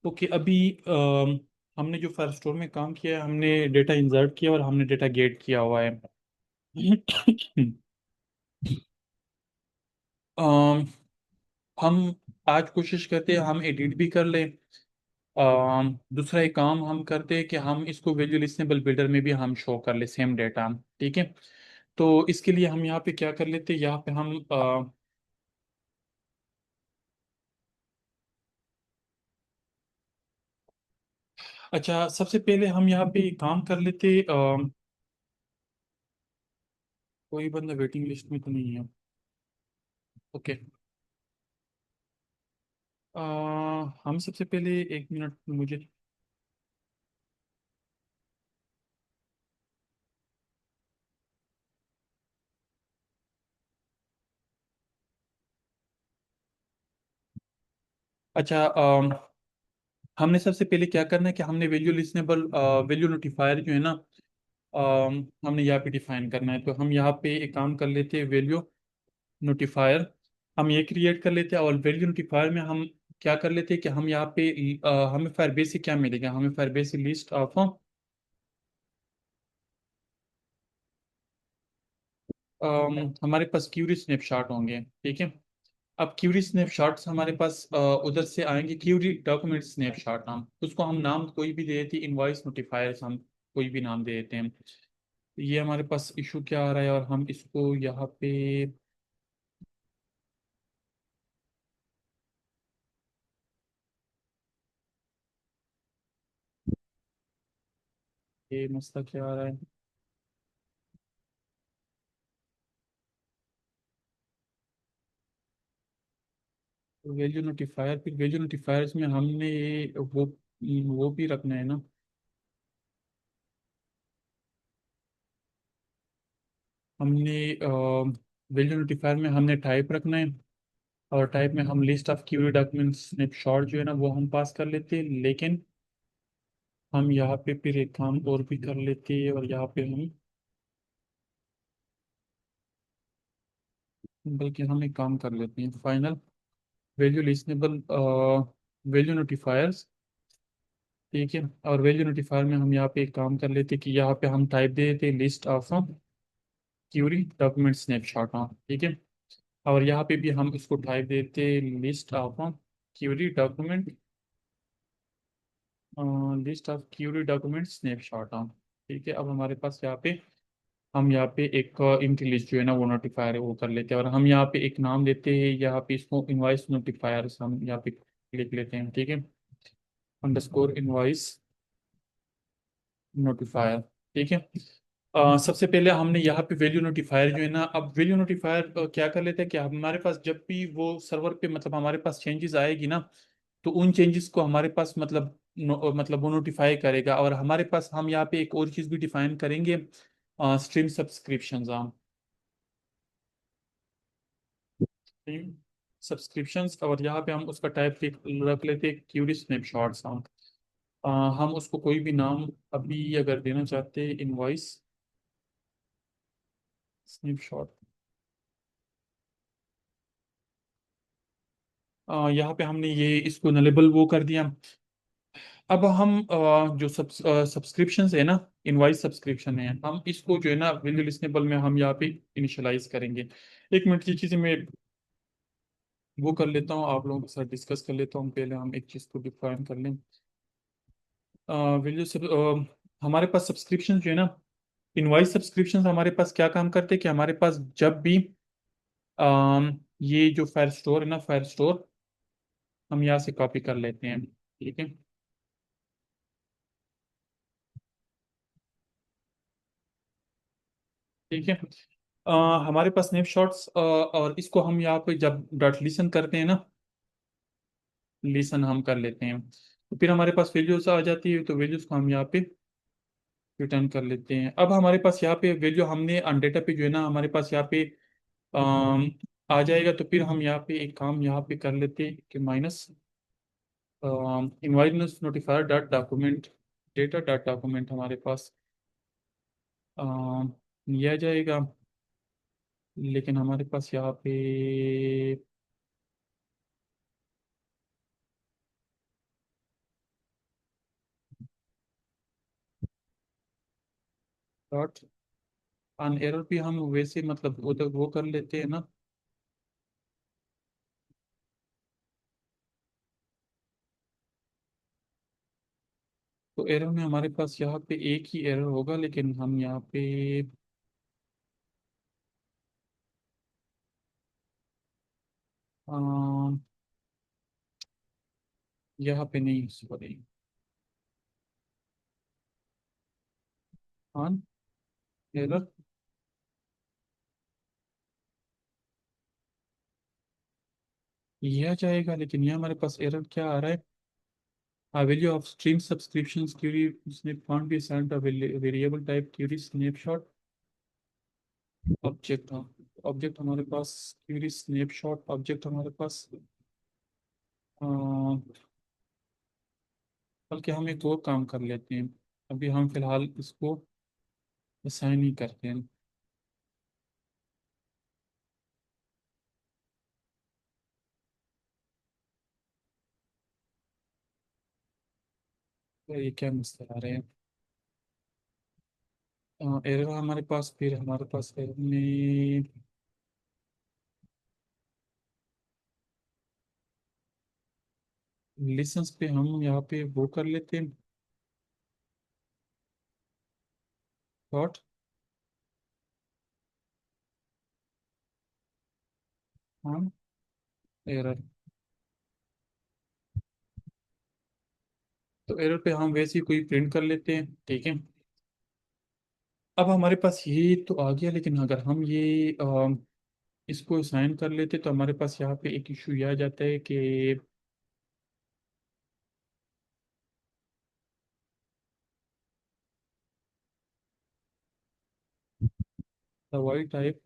Okay, अभी हमने जो फायर स्टोर में काम किया है, हमने डेटा इंसर्ट किया और हमने डेटा गेट किया हुआ है। अम, हम आज कोशिश करते हैं हम एडिट भी कर लें। दूसरा एक काम हम करते हैं कि हम इसको वैल्यू लिस्टेबल बिल्डर में भी हम शो कर ले सेम डेटा। ठीक है। तो इसके लिए हम यहाँ पे क्या कर लेते हैं, यहाँ पे हम अच्छा, सबसे पहले हम यहाँ पे काम कर लेते। कोई बंदा वेटिंग लिस्ट में तो नहीं है। ओके। हम सबसे पहले एक मिनट मुझे। अच्छा, हमने सबसे पहले क्या करना है कि हमने वैल्यू लिस्टेबल वैल्यू नोटिफायर जो है ना, हमने यहाँ पे डिफाइन करना है। तो हम यहाँ पे एक काम कर लेते हैं, वैल्यू नोटिफायर हम ये क्रिएट कर लेते हैं। और वैल्यू नोटिफायर में हम क्या कर लेते हैं कि हम यहाँ पे हमें फायरबेस से क्या मिलेगा, हमें फायरबेस से लिस्ट ऑफ हमारे पास क्यूरी स्नैपशॉट होंगे। ठीक है। अब क्यूरी स्नैपशॉट्स हमारे पास उधर से आएंगे, क्यूरी डॉक्यूमेंट स्नैपशॉट नाम, उसको हम नाम कोई भी दे देते हैं, इनवॉइस नोटिफायर्स हम कोई भी नाम दे देते हैं। ये हमारे पास इशू क्या आ रहा है, और हम इसको यहाँ पे ये मसला क्या आ रहा है। वैल्यू नोटिफायर, फिर वैल्यू नोटिफायर्स में हमने ये वो भी रखना है ना। हमने वैल्यू नोटिफायर में हमने टाइप रखना है। और टाइप में हम list of query document snapshot जो है ना वो हम पास कर लेते हैं। लेकिन हम यहाँ पे फिर एक काम और भी कर लेते हैं, और यहाँ पे हम बल्कि हम एक काम कर लेते हैं, फाइनल वैल्यू लिस्टेबल वैल्यू नोटिफायर्स। ठीक है। और वैल्यू नोटिफायर में हम यहाँ पे एक काम कर लेते हैं कि यहाँ पे हम टाइप दे देते हैं list of query document snapshot. हाँ, ठीक है। और यहाँ पे भी हम इसको टाइप देते हैं list of query document, list of query document snapshot. हाँ, ठीक है। अब हमारे पास यहाँ पे हम यहाँ पे एक इनकी लिस्ट जो है ना वो नोटिफायर है वो कर लेते हैं। और हम यहाँ पे एक नाम देते हैं, यहाँ पे इसको इनवाइस नोटिफायर हम यहाँ पे लिख लेते हैं। ठीक है। Underscore invoice notifier. ठीक है। सबसे पहले हमने यहाँ पे वैल्यू नोटिफायर जो है ना, अब वैल्यू नोटिफायर क्या कर लेते हैं कि हमारे पास जब भी वो सर्वर पे मतलब हमारे पास चेंजेस आएगी ना, तो उन चेंजेस को हमारे पास मतलब मतलब वो नोटिफाई करेगा। और हमारे पास हम यहाँ पे एक और चीज़ भी डिफाइन करेंगे, स्ट्रीम सब्सक्रिप्शन। हम स्ट्रीम सब्सक्रिप्शंस, और यहाँ पे हम उसका टाइप रख लेते हैं क्यूरी स्नैपशॉट्स। हम उसको कोई भी नाम अभी अगर देना चाहते हैं, इनवॉइस स्नैपशॉट। यहाँ पे हमने ये इसको नलेबल वो कर दिया। अब हम जो सब्सक्रिप्शन है ना, इनवाइस सब्सक्रिप्शन है, हम इसको जो है ना वैल्यू लिस्टेबल में हम यहाँ पे इनिशियलाइज करेंगे। एक मिनट की चीज़ें मैं वो कर लेता हूँ, आप लोगों के साथ डिस्कस कर लेता हूँ। पहले हम एक चीज़ को डिफाइन कर लें। वैल्यू सब हमारे पास सब्सक्रिप्शन जो है ना, इनवाइस सब्सक्रिप्शन हमारे पास क्या काम करते हैं कि हमारे पास जब भी ये जो फायर स्टोर है ना, फायर स्टोर हम यहाँ से कॉपी कर लेते हैं। ठीक है। ठीक है। अ, हमारे पास स्नैपशॉट्स, और इसको हम यहाँ पे जब डॉट लिसन करते हैं ना, लिसन हम कर लेते हैं, तो फिर हमारे पास वैल्यूज आ जाती है। तो वैल्यूज को हम यहाँ पे रिटर्न कर लेते हैं। अब हमारे पास यहाँ पे वैल्यू हमने डेटा पे जो है ना हमारे पास यहाँ पे अम, आ जाएगा। तो फिर हम यहाँ पे एक काम यहाँ पे कर लेते हैं कि माइनस इन्वाइरनेस notifier dot document data dot document हमारे पास ये आ जाएगा। लेकिन हमारे पास यहाँ पे, डॉट ऑन एरर भी हम वैसे मतलब वो कर लेते हैं ना। तो एरर में हमारे पास यहाँ पे एक ही एरर होगा, लेकिन हम यहाँ पे अम, यहाँ पे नहीं, सॉरी, ऑन एरर यह जाएगा, लेकिन यहाँ हमारे पास एरर क्या आ रहा है? Value of stream subscriptions query snap can't be assigned to variable type query snapshot object. हाँ, ऑब्जेक्ट हमारे पास क्यूरी स्नैपशॉट ऑब्जेक्ट हमारे पास अ, बल्कि हम एक और काम कर लेते हैं। अभी हम फिलहाल इसको असाइन ही करते हैं। तो ये क्या मसला आ रहे हैं? एरर हमारे पास, फिर हमारे पास एरर में लिसन्स पे हम यहाँ पे वो कर लेते हैं, डॉट हम एरर। तो एरर पे हम वैसे ही कोई प्रिंट कर लेते हैं, ठीक है। अब हमारे पास ये तो आ गया, लेकिन अगर हम ये इसको साइन कर लेते तो हमारे पास यहाँ पे एक इशू ये आ जाता है कि why type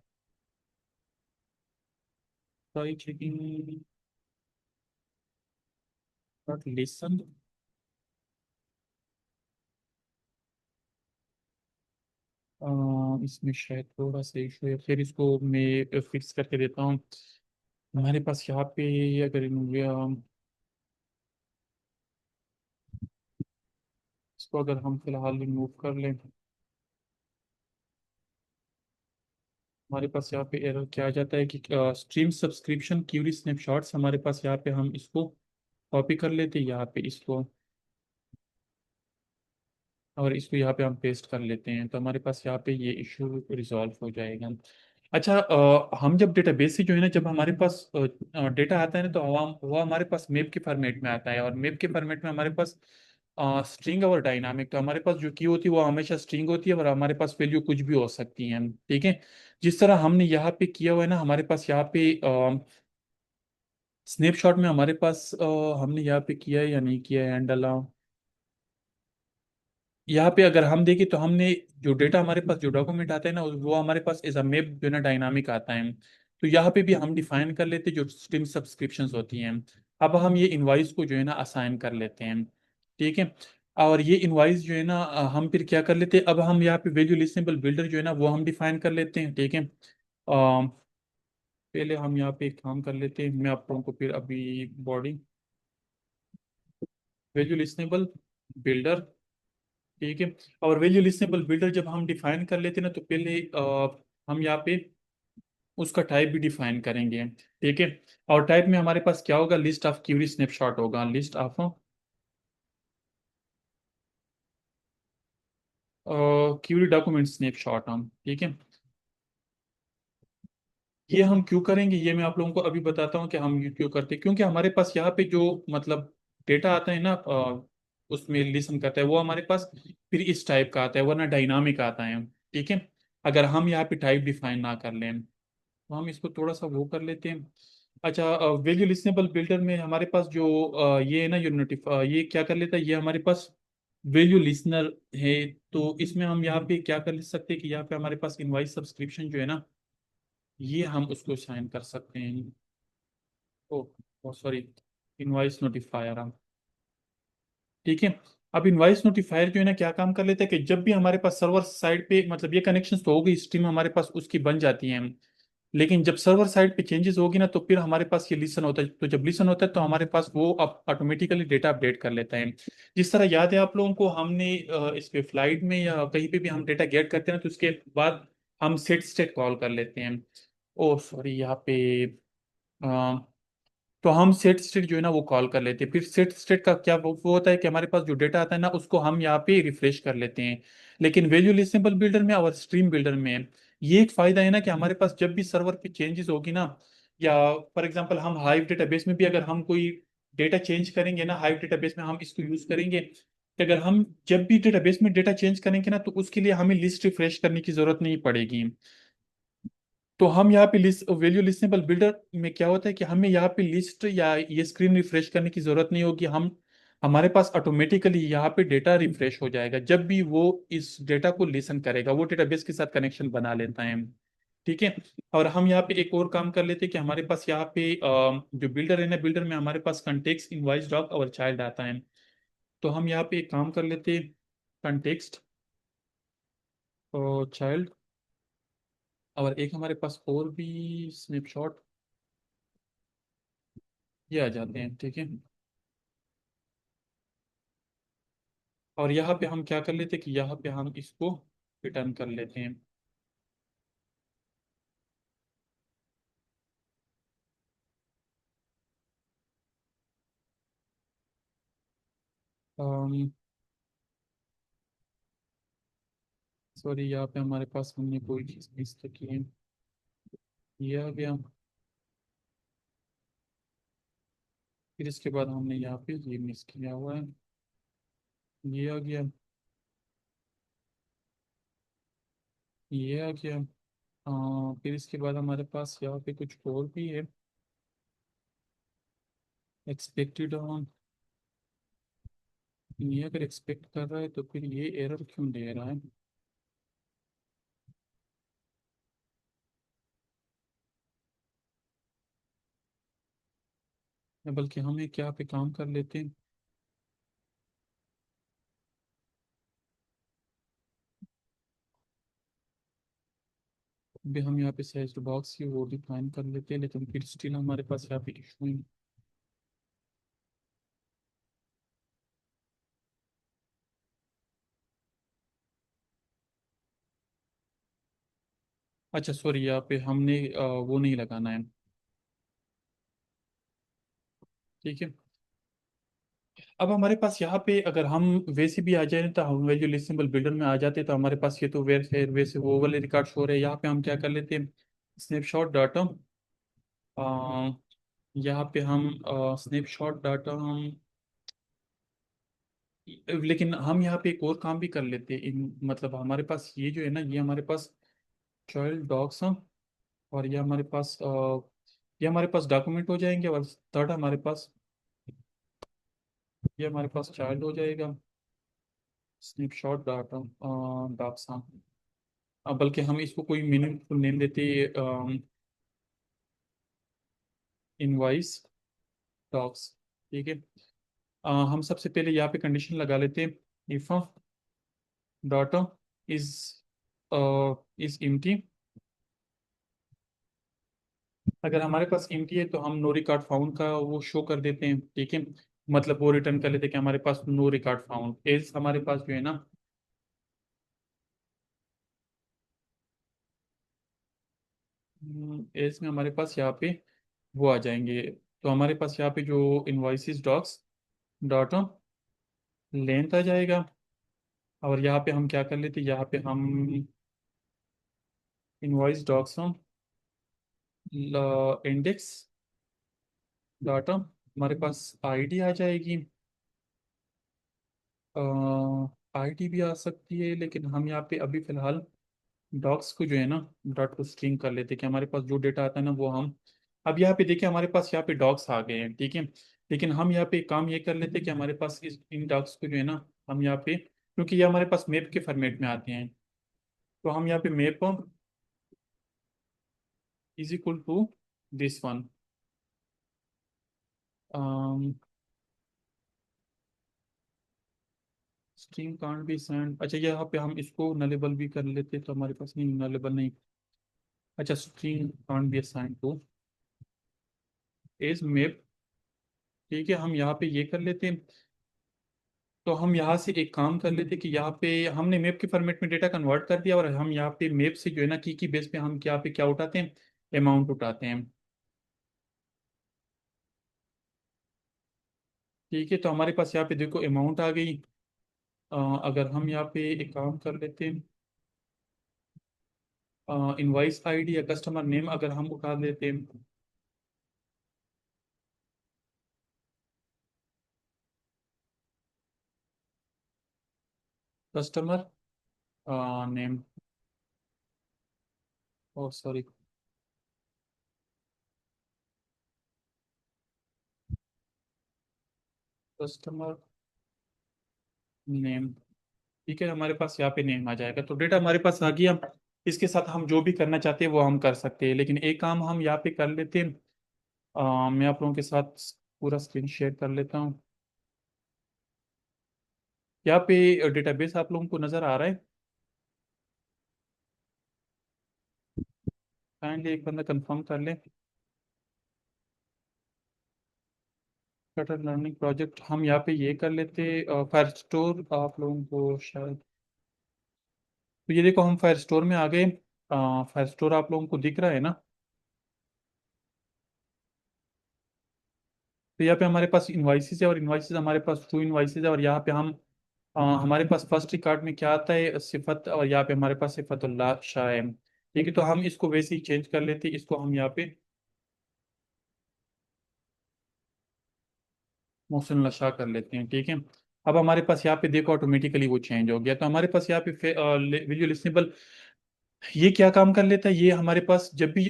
try checking not listen. इसमें शायद थोड़ा सा इशू है, फिर इसको मैं फिक्स करके देता हूँ। हमारे पास यहाँ पे अगर इसको अगर हम फिलहाल रिमूव कर लें, हमारे पास यहाँ पे एरर क्या आ जाता है कि स्ट्रीम सब्सक्रिप्शन क्यूरी स्नैपशॉट्स, हमारे पास यहाँ पे हम इसको कॉपी कर लेते हैं यहाँ पे इसको, और इसको यहाँ पे हम पेस्ट कर लेते हैं, तो हमारे पास यहाँ पे ये इशू रिजॉल्व हो जाएगा। अच्छा, हम जब डेटाबेस से जो है ना, जब हमारे पास डेटा आता है ना, तो वो हमारे पास मैप के फॉर्मेट में आता है, और मैप के फॉर्मेट में हमारे पास स्ट्रिंग और डायनामिक, तो हमारे पास जो की होती है वो हमेशा स्ट्रिंग होती है, और हमारे पास वैल्यू कुछ भी हो सकती है, ठीक है। जिस तरह हमने यहाँ पे किया हुआ है ना, हमारे पास यहाँ पे स्नैपशॉट में हमारे पास हमने यहाँ पे किया है या नहीं किया है हैंडल। यहाँ पे अगर हम देखें तो हमने जो डेटा हमारे पास जो डॉक्यूमेंट आता है ना, वो हमारे पास एज अ मैप जो है ना डायनामिक आता है। तो यहाँ पे भी हम डिफाइन कर लेते हैं जो स्ट्रीम सब्सक्रिप्शंस होती हैं। अब हम ये इनवाइस को जो है ना असाइन कर लेते हैं, ठीक है। और ये इनवाइस जो है ना हम फिर क्या कर लेते हैं, अब हम यहाँ पे वैल्यू लिस्टेबल बिल्डर जो है ना वो हम डिफाइन कर लेते हैं, ठीक है। पहले हम यहाँ पे एक काम कर लेते हैं, मैं आप लोगों को फिर अभी बॉडी वैल्यू लिस्टेबल बिल्डर, ठीक है। और वैल्यू लिस्टेबल बिल्डर जब हम डिफाइन कर लेते हैं ना, तो पहले हम यहाँ पे उसका टाइप भी डिफाइन करेंगे, ठीक है। और टाइप में हमारे पास क्या होगा, लिस्ट ऑफ क्यूरी स्नैपशॉट होगा, list of query document snapshot हम, ठीक है। ये हम क्यों करेंगे, ये मैं आप लोगों को अभी बताता हूँ कि हम ये क्यों करते हैं, क्योंकि हमारे पास यहाँ पे जो मतलब डेटा आता है ना, उसमें लिसन करता है वो हमारे पास फिर इस टाइप का आता है, वरना डायनामिक आता है, ठीक है। अगर हम यहाँ पे टाइप डिफाइन ना कर लें, तो हम इसको थोड़ा सा वो कर लेते हैं। अच्छा, वैल्यू लिस्टेबल बिल्डर में हमारे पास जो ये है ना, ये नोटिफाई, ये क्या कर लेता है, ये हमारे पास वैल्यू लिसनर है। तो इसमें हम यहाँ पे क्या कर सकते हैं कि यहाँ पे हमारे पास इनवाइस सब्सक्रिप्शन जो है ना, ये हम उसको साइन कर सकते हैं। ओ सॉरी, इनवाइस नोटिफायर हम, ठीक है। अब इनवाइस नोटिफायर जो है ना क्या काम कर लेता है कि जब भी हमारे पास सर्वर साइड पे मतलब ये कनेक्शन तो हो गई, स्ट्रीम हमारे पास उसकी बन जाती है, लेकिन जब सर्वर साइड पे चेंजेस होगी ना तो फिर हमारे पास ये लिसन होता है, तो जब लिसन होता है तो हमारे पास वो ऑटोमेटिकली डेटा अपडेट कर लेता है। जिस तरह याद है आप लोगों को, हमने इस पे फ्लाइट में या कहीं पे भी हम डेटा गेट करते हैं ना, तो उसके बाद हम सेट स्टेट कॉल कर लेते हैं। ओ सॉरी, यहाँ पे तो हम सेट स्टेट जो है ना वो कॉल कर लेते हैं। फिर सेट स्टेट का क्या वो होता है कि हमारे पास जो डेटा आता है ना उसको हम यहाँ पे रिफ्रेश कर लेते हैं। लेकिन वैल्यू लिस्टेबल बिल्डर में और स्ट्रीम बिल्डर में ये एक फायदा है ना कि हमारे पास जब भी सर्वर पे चेंजेस होगी ना, या फॉर एग्जांपल हम हाइव डेटाबेस में भी अगर हम कोई डेटा चेंज करेंगे ना, हाइव डेटाबेस में हम इसको यूज करेंगे, तो अगर हम जब भी डेटाबेस में डेटा चेंज करेंगे ना तो उसके लिए हमें लिस्ट रिफ्रेश करने की जरूरत नहीं पड़ेगी। तो हम यहाँ पे लिस्ट वैल्यू लिस्टेबल बिल्डर में क्या होता है कि हमें यहाँ पे लिस्ट या ये स्क्रीन रिफ्रेश करने की जरूरत नहीं होगी। हम हमारे पास ऑटोमेटिकली यहाँ पे डेटा रिफ्रेश हो जाएगा जब भी वो इस डेटा को लिसन करेगा, वो डेटाबेस के साथ कनेक्शन बना लेता है। ठीक है। और हम यहाँ पे एक और काम कर लेते हैं कि हमारे पास यहाँ पे जो बिल्डर है ना, बिल्डर में हमारे पास कंटेक्स्ट इनवॉइस डॉग और चाइल्ड आता है। तो हम यहाँ पे एक काम कर लेते हैं, कंटेक्स्ट और चाइल्ड, और एक हमारे पास और भी स्नैपशॉट, ये आ जाते हैं। ठीक है। और यहाँ पे हम क्या कर लेते हैं कि यहाँ पे हम इसको रिटर्न कर लेते हैं। सॉरी, यहाँ पे हमारे पास हमने कोई चीज़ मिस तो की है, ये आ गया। फिर इसके बाद हमने यहाँ पे ये मिस किया हुआ है, ये आ गया, ये आ गया। फिर इसके बाद हमारे पास यहाँ पे कुछ और भी है, एक्सपेक्टेड। ये अगर एक्सपेक्ट कर रहा है तो फिर ये एरर क्यों दे रहा है? या बल्कि हम एक यहाँ पे काम कर लेते हैं, भी हम यहाँ पे सर्च बॉक्स की वो डिफाइन कर लेते हैं, लेकिन फिर स्टिल हमारे पास यहाँ पे इशू है। अच्छा सॉरी, यहाँ पे हमने वो नहीं लगाना है। ठीक है। अब हमारे पास यहाँ पे अगर हम वैसे भी आ जाए तो हम वैल्यू लिस्टेबल बिल्डर में आ जाते तो हमारे पास ये तो वैसे वो वाले रिकॉर्ड शो रहे हैं। यहाँ पे हम क्या कर लेते हैं, स्नैपशॉट डाटा, यहाँ पे हम स्नैपशॉट डाटा हम, लेकिन हम यहाँ पे एक और काम भी कर लेते हैं। मतलब हमारे पास ये जो है ना, ये हमारे पास चाइल्ड डॉग्स हैं, और ये हमारे पास डॉक्यूमेंट हो जाएंगे, और थर्ड हमारे पास ये हमारे पास चाइल्ड हो जाएगा, स्नैपशॉट डाटा डॉग्स। हाँ, बल्कि हम इसको कोई मीनिंगफुल नेम देते, इनवाइस डॉग्स। ठीक है। हम सबसे पहले यहाँ पे कंडीशन लगा लेते हैं, if data is is empty. अगर हमारे पास एम्प्टी है तो हम नो रिकॉर्ड फाउंड का वो शो कर देते हैं। ठीक है। मतलब वो रिटर्न कर लेते हैं कि हमारे पास नो रिकॉर्ड फाउंड एज, हमारे पास जो है ना एज में हमारे पास यहाँ पे वो आ जाएंगे। तो हमारे पास यहाँ पे जो इनवाइसिस डॉग्स डाटा लेंथ आ जाएगा। और यहाँ पे हम क्या कर लेते, यहाँ पे हम इनवॉइस डॉक्स हम इंडेक्स डाटा, हमारे पास आईडी आ जाएगी, आईडी भी आ सकती है, लेकिन हम यहाँ पे अभी फिलहाल डॉक्स को जो है ना डॉट को स्ट्रिंग कर लेते हैं कि हमारे पास जो डेटा आता है ना वो हम, अब यहाँ पे देखिए हमारे पास यहाँ पे डॉक्स आ गए हैं। ठीक है। लेकिन हम यहाँ पे एक काम ये कर लेते हैं कि हमारे पास इन डॉक्स को जो है ना हम यहाँ पे, क्योंकि ये हमारे पास मैप के फॉर्मेट में आते हैं, तो हम यहाँ पे map is equal to this one, string can't be send. अच्छा, यहाँ पे हम इसको नलेबल भी कर लेते तो हमारे पास नहीं, नलेबल नहीं, अच्छा, string can't be assign to as map. ठीक है, हम यहाँ पे ये कर लेते हैं। तो हम यहाँ से एक काम कर लेते हैं कि यहाँ पे हमने मैप के फॉर्मेट में डेटा कन्वर्ट कर दिया, और हम यहाँ पे मैप से जो है ना की बेस पे हम क्या पे क्या उठाते हैं, अमाउंट उठाते हैं। ठीक है, तो हमारे पास यहाँ पे देखो अमाउंट आ गई। अगर हम यहाँ पे एक काम कर लेते हैं, इनवाइस आईडी या कस्टमर नेम अगर हम उठा लेते हैं। कस्टमर नेम, ओ सॉरी, कस्टमर नेम। ठीक है, हमारे पास यहाँ पे नेम आ जाएगा, तो डेटा हमारे पास आ गया। इसके साथ हम जो भी करना चाहते हैं वो हम कर सकते हैं, लेकिन एक काम हम यहाँ पे कर लेते हैं। मैं आप लोगों के साथ पूरा स्क्रीन शेयर कर लेता हूँ। यहाँ पे डेटाबेस आप लोगों को नज़र आ रहा है? काइंडली एक बंदा कंफर्म कर ले। पैटर्न लर्निंग प्रोजेक्ट हम यहाँ पे ये कर लेते। फायर स्टोर आप लोगों को शायद, तो ये देखो हम फायर स्टोर में आ गए। फायर स्टोर आप लोगों को दिख रहा है ना? तो यहाँ पे हमारे पास इनवाइसेस है, और इनवाइसेस हमारे पास टू इनवाइसेस है, और यहाँ पे हम हमारे पास फर्स्ट रिकॉर्ड में क्या आता है, सिफत, और यहाँ पे हमारे पास सिफतुल्लाह शाह है। ठीक है, तो हम इसको वैसे ही चेंज कर लेते हैं, इसको हम यहाँ पे मोहसिन शाह कर लेते हैं। ठीक है, अब हमारे पास यहाँ पे देखो ऑटोमेटिकली वो चेंज हो गया। तो हमारे पास यहाँ पे विजुअल लिसनेबल ये क्या काम कर लेता है, ये हमारे पास जब भी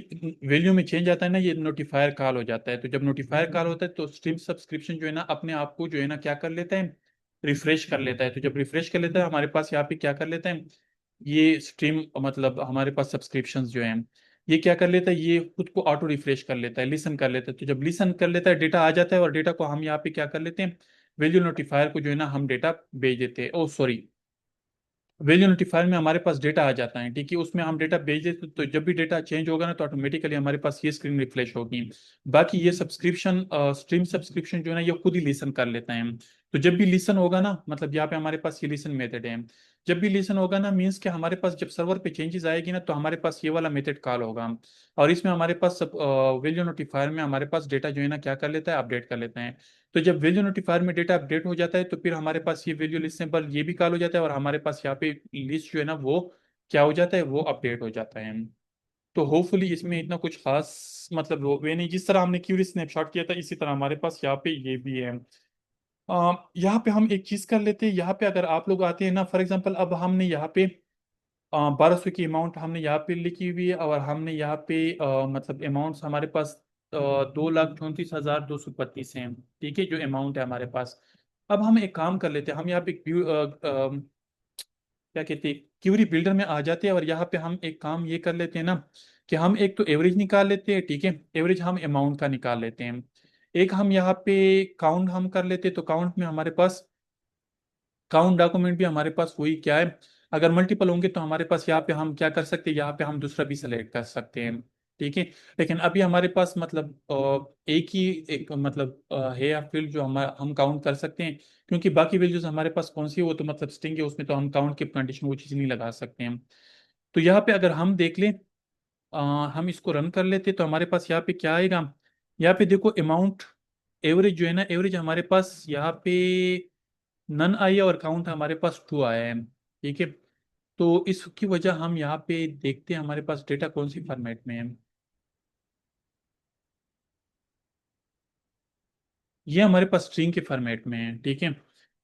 वैल्यू में चेंज आता है ना, ये नोटिफायर कॉल हो जाता है। तो जब नोटिफायर कॉल होता है तो स्ट्रीम सब्सक्रिप्शन जो है ना अपने आप को जो है ना क्या कर लेता है, रिफ्रेश कर लेता है। तो जब रिफ्रेश कर लेता है हमारे पास यहाँ पे क्या कर लेता है, ये स्ट्रीम मतलब हमारे पास सब्सक्रिप्शन जो है ये क्या कर लेता है, ये खुद को ऑटो रिफ्रेश कर लेता है, लिसन कर लेता है। तो जब लिसन कर लेता है डेटा आ जाता है, और डेटा को हम यहाँ पे क्या कर लेते हैं, वैल्यू नोटिफायर को जो है ना हम डेटा भेज देते हैं। ओ सॉरी, वैल्यू नोटिफायर में हमारे पास डेटा आ जाता है। ठीक है, उसमें हम डेटा भेज देते, तो जब भी डेटा चेंज होगा ना तो ऑटोमेटिकली हमारे पास ये स्क्रीन रिफ्रेश होगी। बाकी ये सब्सक्रिप्शन स्ट्रीम सब्सक्रिप्शन जो है ना ये खुद ही लिसन कर लेता है। तो जब भी लिसन होगा ना, मतलब यहाँ पे हमारे पास ये लिसन मेथड है। जब भी लिसन होगा ना मीन्स कि हमारे पास जब सर्वर पे चेंजेस आएगी ना तो हमारे पास ये वाला मेथड कॉल होगा। और इसमें हमारे पास सब वैल्यू नोटिफायर में हमारे पास डेटा जो है ना क्या कर लेता है, अपडेट कर लेता है। तो जब वैल्यू नोटिफायर में डेटा अपडेट हो जाता है तो फिर हमारे पास ये वैल्यू लिस्टेबल ये भी कॉल हो जाता है, और हमारे पास यहाँ पे लिस्ट जो है ना वो क्या हो जाता है, वो अपडेट हो जाता है। तो होपफुली इसमें इतना कुछ खास मतलब वो वे नहीं, जिस तरह हमने क्यूरी स्नैपशॉट किया था इसी तरह हमारे पास यहाँ पे ये भी है। यहाँ पे हम एक चीज कर लेते हैं, यहाँ पे अगर आप लोग आते हैं ना फॉर एग्जांपल, अब हमने यहाँ पे 1200 की अमाउंट हमने यहाँ पे लिखी हुई है, और हमने यहाँ पे मतलब अमाउंट्स हमारे पास 2,34,232 हैं। ठीक है, जो अमाउंट है हमारे पास। अब हम एक काम कर लेते हैं, हम यहाँ पे क्या कहते हैं क्यूरी बिल्डर में आ जाते हैं, और यहाँ पे हम एक काम ये कर लेते हैं ना कि हम एक तो एवरेज निकाल लेते हैं। ठीक है, एवरेज हम अमाउंट का निकाल लेते हैं। एक हम यहाँ पे काउंट हम कर लेते हैं, तो काउंट में हमारे पास काउंट डॉक्यूमेंट भी हमारे पास वही क्या है, अगर मल्टीपल होंगे तो हमारे पास यहाँ पे हम क्या कर सकते हैं, यहाँ पे हम दूसरा भी सेलेक्ट कर सकते हैं। ठीक है, लेकिन अभी हमारे पास मतलब एक ही एक मतलब है या फील्ड जो हम काउंट कर सकते हैं, क्योंकि बाकी वैल्यूज हमारे पास कौन सी है वो तो मतलब स्ट्रिंग है, उसमें तो हम काउंट की कंडीशन वो चीज़ नहीं लगा सकते हैं। तो यहाँ पे अगर हम देख लें, अ, हम इसको रन कर लेते तो हमारे पास यहाँ पे क्या आएगा, यहाँ पे देखो अमाउंट एवरेज जो है ना, एवरेज हमारे पास यहाँ पे नन आई है, और काउंट हमारे पास टू आया है। ठीक है, तो इसकी वजह हम यहाँ पे देखते हैं हमारे पास डेटा कौन सी फॉर्मेट में है। ये हमारे पास स्ट्रिंग के फॉर्मेट में है। ठीक है,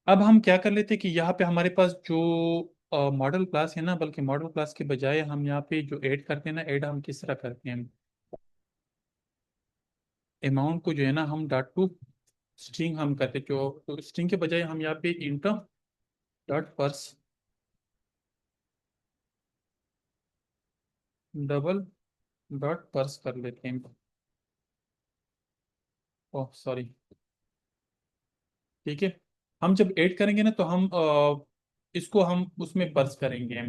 अब हम क्या कर लेते हैं कि यहाँ पे हमारे पास जो मॉडल क्लास है ना, बल्कि मॉडल क्लास के बजाय हम यहाँ पे जो ऐड करते हैं ना, ऐड हम किस तरह करते हैं, अमाउंट को जो है ना हम डॉट टू स्ट्रिंग हम करते हैं, जो तो स्ट्रिंग के बजाय हम यहाँ पे int dot purse double dot purse कर लेते हैं। Oh sorry. ठीक है, हम जब ऐड करेंगे ना तो हम इसको हम उसमें पर्स करेंगे।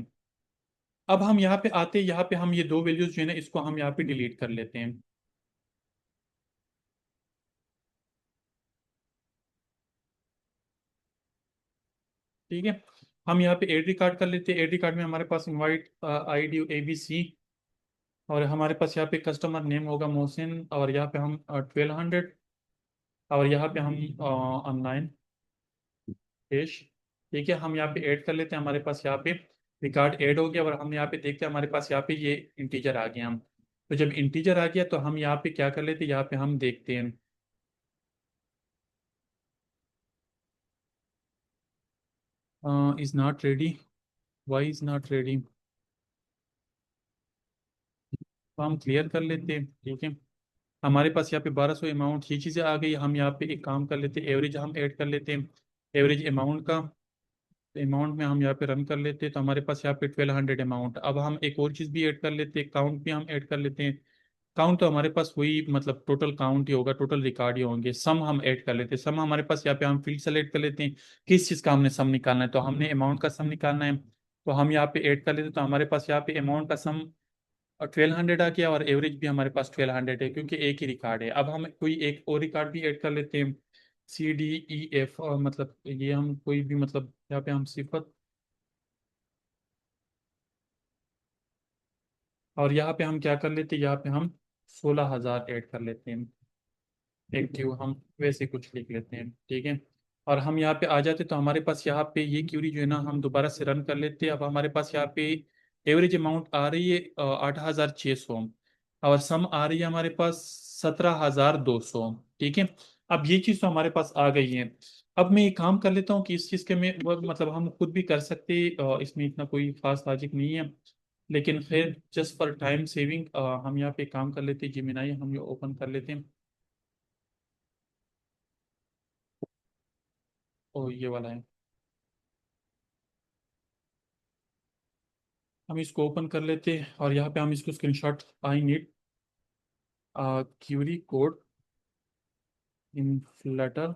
अब हम यहाँ पे आते हैं, यहाँ पे हम ये दो वैल्यूज जो है ना इसको हम यहाँ पे डिलीट कर लेते हैं। ठीक है। हम यहाँ पे एडी कार्ड कर लेते हैं। एडी कार्ड में हमारे पास इनवाइट आईडी ABC, और हमारे पास यहाँ पे कस्टमर नेम होगा मोहसिन, और यहाँ पे हम 1200, और यहाँ पे हम ऑनलाइन कैश। ठीक है, हम यहाँ पे ऐड कर लेते हैं। हमारे पास यहाँ पे रिकॉर्ड ऐड हो गया, और हम यहाँ पे देखते हैं हमारे पास यहाँ पे ये इंटीजर आ गया। हम तो जब इंटीजर आ गया तो हम यहाँ पे क्या कर लेते हैं, यहाँ पे हम देखते हैं is not ready, why is not ready. तो हम क्लियर कर लेते हैं। ठीक है, हमारे पास यहाँ पे 1200 अमाउंट, ये चीज़ें आ गई। हम यहाँ पे एक काम कर लेते हैं, एवरेज हम ऐड कर लेते हैं, एवरेज अमाउंट का। अमाउंट में हम यहाँ पे रन कर लेते हैं, तो हमारे पास यहाँ पे 1200 अमाउंट। अब हम एक और चीज़ भी ऐड कर लेते हैं, काउंट भी हम ऐड कर लेते हैं। काउंट तो हमारे पास वही मतलब टोटल काउंट ही होगा, टोटल रिकॉर्ड ही होंगे। सम हम ऐड कर लेते हैं, सम हमारे पास यहाँ पे हम फील्ड सेलेक्ट कर लेते हैं किस चीज़ का हमने सम निकालना है। तो हमने अमाउंट का सम निकालना है, तो हम यहाँ पे ऐड कर लेते हैं। तो हमारे पास यहाँ पे अमाउंट का सम 1200 आ गया, और एवरेज भी हमारे पास 1200 है, क्योंकि एक ही रिकॉर्ड है। अब हम कोई एक और रिकॉर्ड भी ऐड कर लेते हैं, CDEF, और मतलब ये हम कोई भी मतलब यहाँ पे हम सिफत, और यहाँ पे हम क्या कर लेते हैं, यहाँ पे हम 16,000 ऐड कर लेते हैं। एक क्यू हम वैसे कुछ लिख लेते हैं। ठीक है, और हम यहाँ पे आ जाते, तो हमारे पास यहाँ पे ये क्यूरी जो है ना हम दोबारा से रन कर लेते हैं। अब हमारे पास यहाँ पे एवरेज अमाउंट आ रही है 8,600, और सम आ रही है हमारे पास 17,200। ठीक है, अब ये चीज़ तो हमारे पास आ गई है। अब मैं एक काम कर लेता हूँ कि इस चीज़ के में मतलब हम खुद भी कर सकते हैं, इसमें इतना कोई खास लॉजिक नहीं है, लेकिन फिर जस्ट फॉर टाइम सेविंग हम यहाँ पे काम कर लेते हैं। जिमिनाई हम ये ओपन कर लेते हैं। ओ ये वाला है, हम इसको ओपन कर लेते हैं, और यहाँ पे हम इसको screenshot, I need query code in Flutter.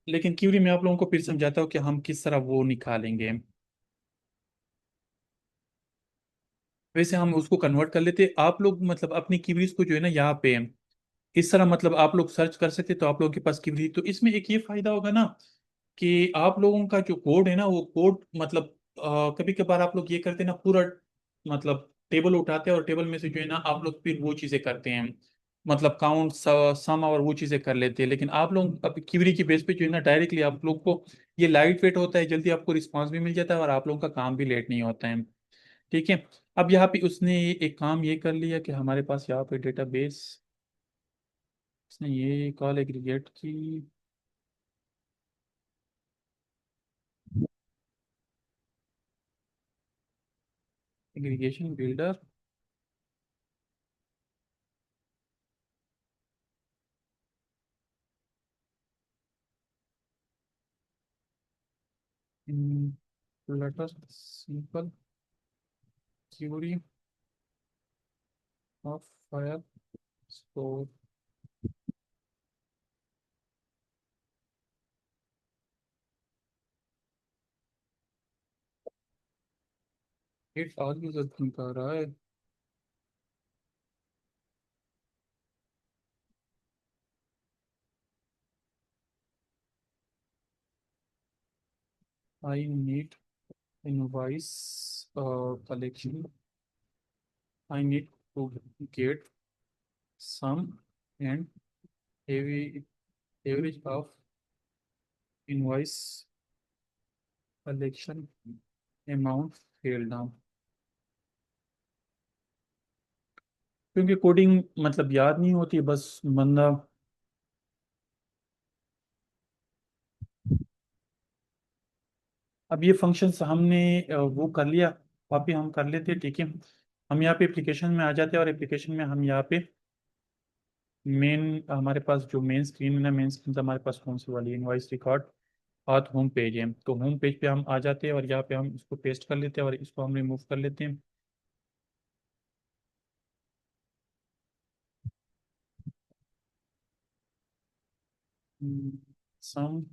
लेकिन क्यूरी में आप लोगों को फिर समझाता हूँ कि हम किस तरह वो निकालेंगे। वैसे हम उसको कन्वर्ट कर लेते, आप लोग मतलब अपनी क्यूरीज को जो है ना यहाँ पे इस तरह मतलब आप लोग सर्च कर सकते, तो आप लोगों के पास क्यूरी, तो इसमें एक ये फायदा होगा ना कि आप लोगों का जो कोड है ना वो कोड मतलब कभी कभार आप लोग ये करते हैं ना, पूरा मतलब टेबल उठाते हैं, और टेबल में से जो है ना आप लोग फिर वो चीज़ें करते हैं, मतलब काउंट, सम और वो चीज़ें कर लेते हैं। लेकिन आप लोग अब क्यूरी की बेस पे जो है ना डायरेक्टली आप लोग को ये लाइट वेट होता है, जल्दी आपको रिस्पांस भी मिल जाता है, और आप लोगों का काम भी लेट नहीं होता है। ठीक है, अब यहाँ पे उसने एक काम ये कर लिया कि हमारे पास यहाँ पे डेटाबेस, उसने ये कॉल एग्रीगेट की, aggregation builder, later simple query of Firestore. It आगे जब कर रहा है, I need invoice collection, I need to get sum and average of invoice collection amount fail down. क्योंकि कोडिंग मतलब याद नहीं होती, बस बंदा। अब ये फंक्शंस हमने वो कर लिया, कॉपी हम कर लेते हैं। ठीक है, हम यहाँ पे एप्लीकेशन में आ जाते हैं, और एप्लीकेशन में हम यहाँ पे मेन, हमारे पास जो मेन स्क्रीन है ना, मेन स्क्रीन तो हमारे पास कौन सी वाली, इनवाइस रिकॉर्ड और होम पेज है। तो होम पेज पे हम आ जाते हैं, और यहाँ पे हम इसको पेस्ट कर लेते हैं, और इसको हम रिमूव कर लेते हैं। सम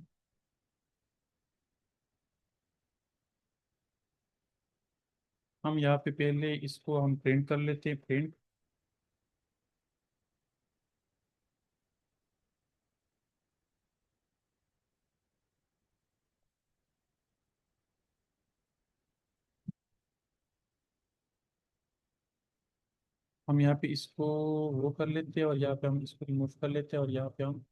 हम यहाँ पे पहले इसको हम प्रिंट कर लेते हैं, प्रिंट। हम यहाँ पे इसको वो कर लेते हैं और यहाँ पे हम इसको रिमूव कर लेते हैं और यहाँ पे हम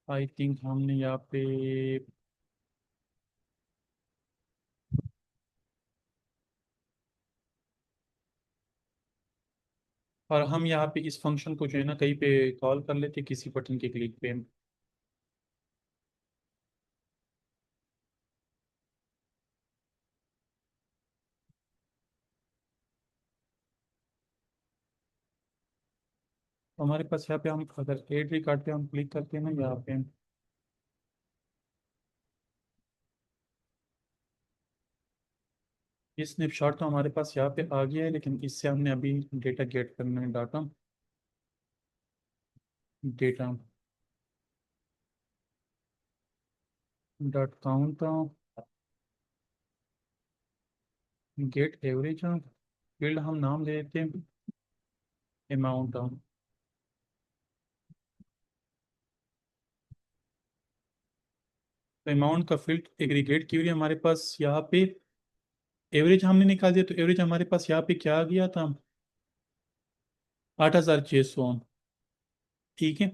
आई थिंक हमने यहाँ पे, और हम यहाँ पे इस फंक्शन को जो है ना कहीं पे कॉल कर लेते हैं किसी बटन के क्लिक पे। हमारे पास यहाँ पे हम अगर एड रिकॉर्ड पे हम क्लिक करते हैं ना यहाँ पे, ये स्नैपशॉट तो हमारे पास यहाँ पे आ गया है, लेकिन इससे हमने अभी डेटा गेट करना है, data, data dot count, get average, field हम नाम दे देते हैं अमाउंट। तो अमाउंट का फील्ड एग्रीगेट क्यूरी हमारे पास यहाँ पे एवरेज हमने निकाल दिया, तो एवरेज हमारे पास यहाँ पे क्या आ गया था, 8,600। ठीक है।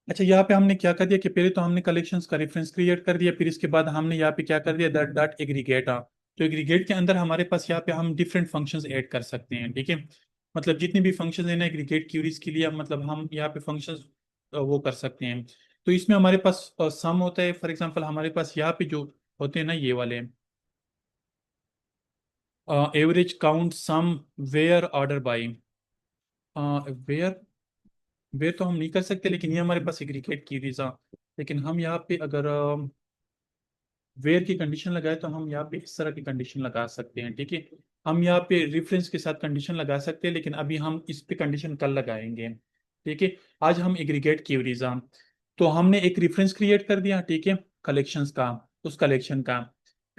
अच्छा, यहाँ पे हमने क्या कर दिया कि पहले तो हमने कलेक्शंस का रेफरेंस क्रिएट कर दिया, फिर इसके बाद हमने यहाँ पे क्या कर दिया, डॉट डॉट एग्रीगेट। तो एग्रीगेट के अंदर हमारे पास यहाँ पे हम डिफरेंट फंक्शंस ऐड कर सकते हैं। ठीक है। मतलब जितने भी फंक्शंस है ना एग्रीगेट क्यूरीज के लिए, मतलब हम यहाँ पे फंक्शंस वो कर सकते हैं। तो इसमें हमारे पास सम होता है, फॉर एग्जांपल हमारे पास यहाँ पे जो होते हैं ना ये वाले, average count sum where order by, where, where तो हम नहीं कर सकते, लेकिन ये हमारे पास एग्रीगेट क्यूरीज। लेकिन हम यहाँ पे अगर वेयर की कंडीशन लगाए तो हम यहाँ पे इस तरह की कंडीशन लगा सकते हैं। ठीक है। हम यहाँ पे रेफरेंस के साथ कंडीशन लगा सकते हैं, लेकिन अभी हम इस पे कंडीशन कल लगाएंगे। ठीक है। आज हम एग्रीगेट क्यूरीज, तो हमने एक रेफरेंस क्रिएट कर दिया, ठीक है, कलेक्शंस का, उस कलेक्शन का।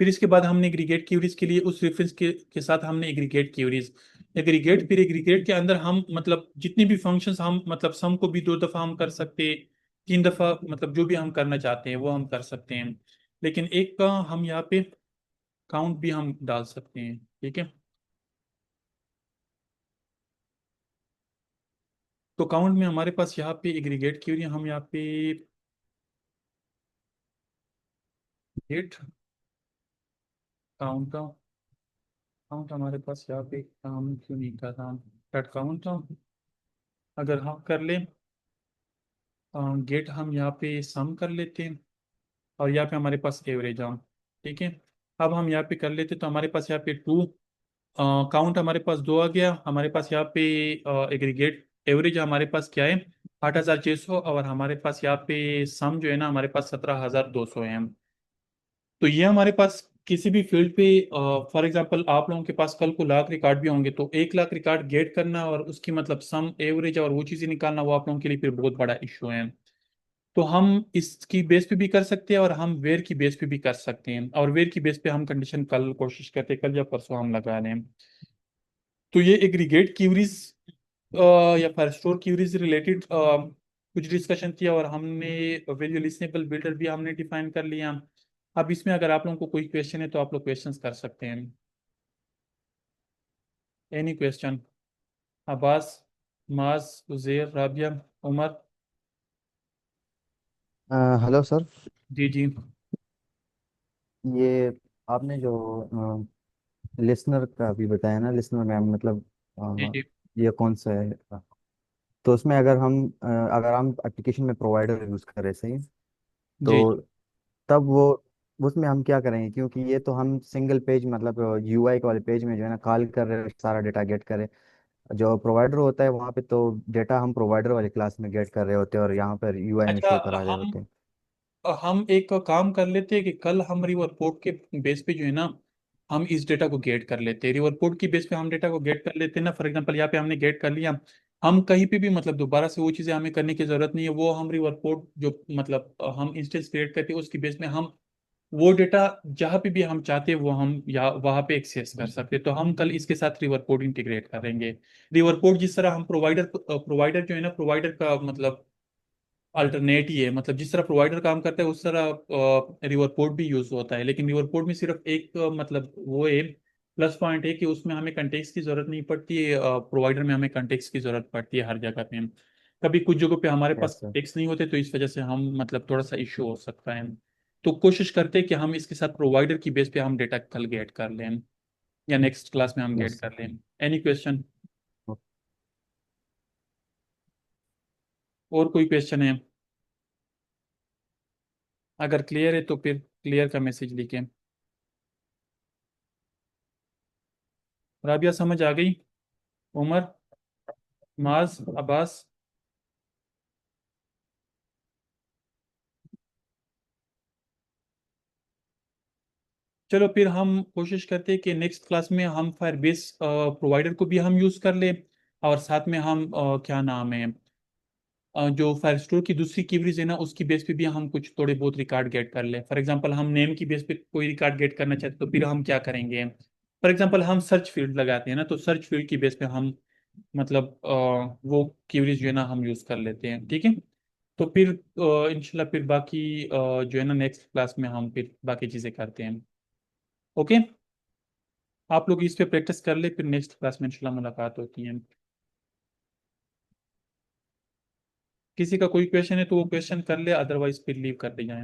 फिर इसके बाद हमने एग्रीगेट क्यूरीज के लिए उस रेफरेंस के साथ हमने एग्रीगेट क्यूरीज, एग्रीगेट, फिर एग्रीगेट के अंदर हम मतलब जितने भी फंक्शंस हम मतलब सम को भी 2 दफा हम कर सकते हैं, 3 दफा, मतलब जो भी हम करना चाहते हैं वो हम कर सकते हैं। लेकिन एक का हम यहाँ पे काउंट भी हम डाल सकते हैं। ठीक है। तो काउंट में हमारे पास यहाँ पे एग्रीगेट क्यूरी, हम यहाँ पे गेट काउंट, काउंट हमारे पास यहाँ पे काम क्यों नहीं कर रहा, डॉट काउंट अगर हम कर ले, गेट हम यहाँ पे सम कर लेते हैं और यहाँ पे हमारे पास एवरेज आ। ठीक है। अब हम यहाँ पे कर लेते तो हमारे पास यहाँ पे टू, काउंट हमारे पास 2 आ गया, हमारे पास यहाँ पे एग्रीगेट एवरेज हमारे पास क्या है, 8,600, और हमारे पास यहाँ पे सम जो है ना हमारे पास 17,200 है। तो ये हमारे पास किसी भी फील्ड पे, फॉर एग्जांपल आप लोगों के पास कल को लाख रिकॉर्ड भी होंगे, तो 1 लाख रिकॉर्ड गेट करना और उसकी मतलब सम एवरेज और वो चीज़ें निकालना, वो आप लोगों के लिए फिर बहुत बड़ा इशू है। तो हम इसकी बेस पे भी कर सकते हैं और हम वेयर की बेस पे भी कर सकते हैं, और वेयर की बेस पे हम कंडीशन कल कोशिश करते हैं, कल या परसों हम लगा लें। तो ये एग्रीगेट क्यूरीज या फिर स्टोर क्यूरीज रिलेटेड कुछ डिस्कशन किया, और हमने वैल्यू लिस्टेबल बिल्डर भी हमने डिफाइन कर लिया। अब इसमें अगर आप लोगों को कोई क्वेश्चन है तो आप लोग क्वेश्चंस कर सकते हैं। Any question? Abbas, Maaz, Uzair, Rabia, Umar? Hello sir. जी जी। ये आपने जो लिसनर का भी बताया ना, लिसनर मैम मतलब जी अ, जी। ये कौन सा है? तो उसमें अगर हम एप्लीकेशन में प्रोवाइडर यूज़ कर रहे सही, जी तो तब वो उसमें हम क्या करेंगे? क्योंकि ये तो हम सिंगल पेज मतलब यूआई वाले पेज में जो है ना कॉल कर रहे हैं, सारा डेटा गेट करे। जो प्रोवाइडर होता है वहाँ पे तो डेटा हम प्रोवाइडर वाले क्लास में गेट कर रहे होते हैं और यहाँ पर यूआई में अच्छा, शो करा रहे हम होते हैं। हम एक काम कर लेते हैं कि कल हम रिवर पोर्ट के बेस पे जो है ना हम इस डेटा को गेट कर लेते हैं, रिवर पोर्ट की बेस पे हम डेटा को गेट कर लेते हैं ना। फॉर एग्जांपल यहाँ पे हमने गेट कर लिया, हम कहीं पे भी मतलब दोबारा से वो चीज़ें हमें करने की जरूरत नहीं है। वो हम रिपोर्ट जो मतलब हम इंस्टेंस क्रिएट करते हैं उसकी बेस में हम वो डेटा जहाँ पे भी हम चाहते हैं वो हम या वहाँ पे एक्सेस कर सकते हैं। तो हम कल इसके साथ रिवर कोड इंटीग्रेट करेंगे। रिवर कोड जिस तरह हम प्रोवाइडर जो है ना, प्रोवाइडर का मतलब अल्टरनेट ही है। मतलब जिस तरह प्रोवाइडर काम करता है उस तरह रिवर पोर्ट भी यूज होता है। लेकिन रिवर पोर्ट में सिर्फ एक मतलब वो है, प्लस पॉइंट है कि उसमें हमें कंटेक्स्ट की जरूरत नहीं पड़ती है। प्रोवाइडर में हमें कंटेक्स्ट की जरूरत पड़ती है हर जगह पे। कभी कुछ जगहों पे हमारे पास यस सर। टेक्स्ट नहीं होते तो इस वजह से हम मतलब थोड़ा सा इश्यू हो सकता है। तो कोशिश करते हैं कि हम इसके साथ प्रोवाइडर की बेस पे हम डेटा कल गेट कर लें या नेक्स्ट क्लास में हम गेट यस कर सर। लें। Any question? और कोई क्वेश्चन है? अगर क्लियर है तो फिर क्लियर का मैसेज लिखें। राबिया समझ आ गई? उमर, माज, अब्बास? चलो फिर हम कोशिश करते हैं कि नेक्स्ट क्लास में हम फायरबेस प्रोवाइडर को भी हम यूज़ कर लें। और साथ में हम क्या नाम है, जो फायर स्टोर की दूसरी कीवरीज है ना उसकी बेस पे भी हम कुछ थोड़े बहुत रिकॉर्ड गेट कर लें। फॉर एग्जांपल हम नेम की बेस पे कोई रिकॉर्ड गेट करना चाहते तो फिर हम क्या करेंगे? फॉर एग्जांपल हम सर्च फील्ड लगाते हैं ना, तो सर्च फील्ड की बेस पे हम मतलब वो कीवरीज जो है ना हम यूज़ कर लेते हैं। ठीक है। तो फिर इंशाल्लाह फिर बाकी जो है ना नेक्स्ट क्लास में हम फिर बाकी चीज़ें करते हैं। ओके। आप लोग इस पे प्रैक्टिस कर ले, फिर नेक्स्ट क्लास में इंशाल्लाह मुलाकात होती है। किसी का कोई क्वेश्चन है तो वो क्वेश्चन कर ले, अदरवाइज फिर लीव कर दे जाए।